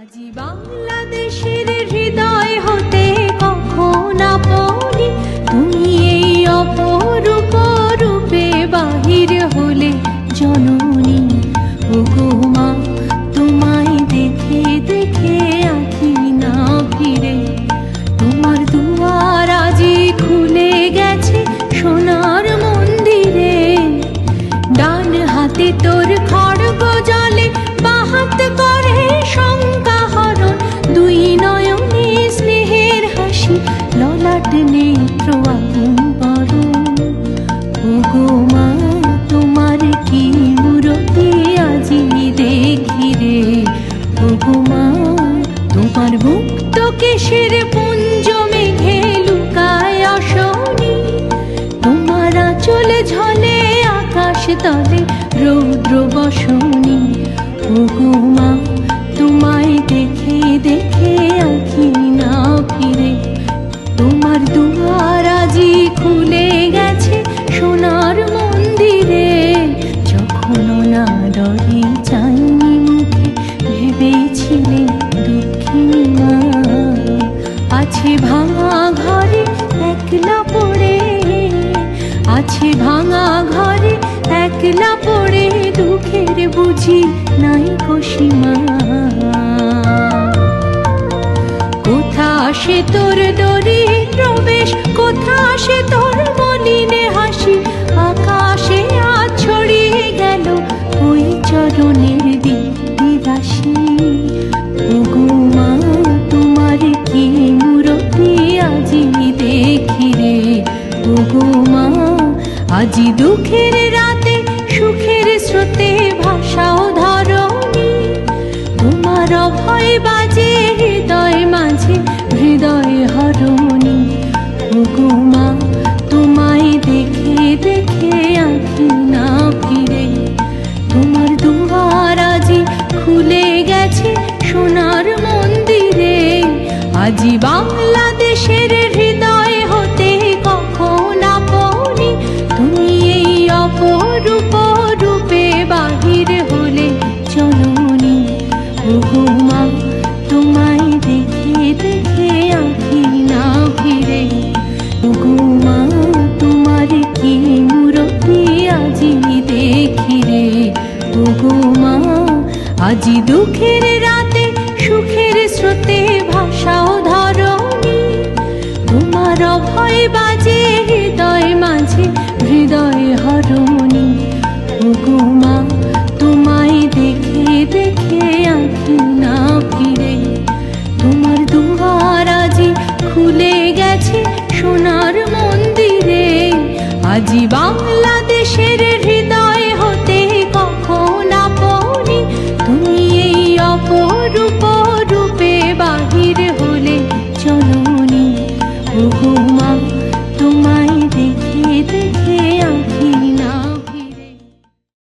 আজি বাংলাদেশের হৃদয় হতে কখন আপনি তুমি এই অপরূপ রূপে বাহির হলে জননী। ওগো মা, তোমায় দেখে দেখে আঁখি না ফিরে, তোমার দুয়ার আজি খুলে গেছে সোনার মন্দিরে। ডান হাতে তোর খড়গ জলে, বাহাত করে শঙ্কা হরণ, দুই নয়নে স্নেহের হাসি, ললাট নেত্র আগুন বরণ। ওগো মা, তোমার কি মূরতি আজি দেখি রে। ওগো মা, তোমার মুক্ত কেশের পুঞ্জ মেঘে লুকায় আসনি, তোমার আঁচল ঝলে আকাশ তলে রৌদ্র বসনি। ওগো মা, তোমায় দেখে দেখে আঁখি না ফিরে, তোমার দুয়ার আজি খুলে গেছে সোনার মন্দিরে। যখন না ডরে চাইনি মুখে, ভেবেছিলে দুঃখিনী মা, আছে ভাঙা ঘরে একলা পড়ে, আছে ভাঙা ঘরে একলা পড়ে, দুঃখের বুঝি নাই সীমা। কোথা সে তোর দরিদ্র বেশ, কোথা সে তোর মলিনে হাসি, আকাশে আজ ছড়িয়ে গেল ওই চরণের দিবাসী। ওগো মা, তোমার কি মূরতি আজি দেখি রে। ওগো মা, আজি দুঃখের রাতে সুখের স্রোতে ভাষাও ধরণী, তোমার অভয় বাজে হৃদয় মাঝে হৃদয় হরণী। ওগো মা, তোমায় দেখে দেখে আঁখি না ফিরে, তোমার দুয়ার আজি খুলে গেছে সোনার মন্দিরে। আজি বাংলাদেশের হৃদয় হতে কখন আপনি তুমি এই অপরূপ রূপে বাহির হলে জননী। ওগো মা, তোমায় দেখে দেখে আঁখি না ফিরে, ওগো মা, তোমার কি মূরতি আজি দেখি রে। ওগো মা, আজি দুঃখের রাতে সুখের স্রোতে ভাষাও ধরণী, তোমার অভয় বাজে হৃদয় মাঝে হৃদয় হরণী। ওগো মা, তোমায় দেখে দেখে আঁখি না ফিরে, তোমার দুয়ার আজি খুলে গেছে সোনার মন্দিরে। আজি বাংলাদেশের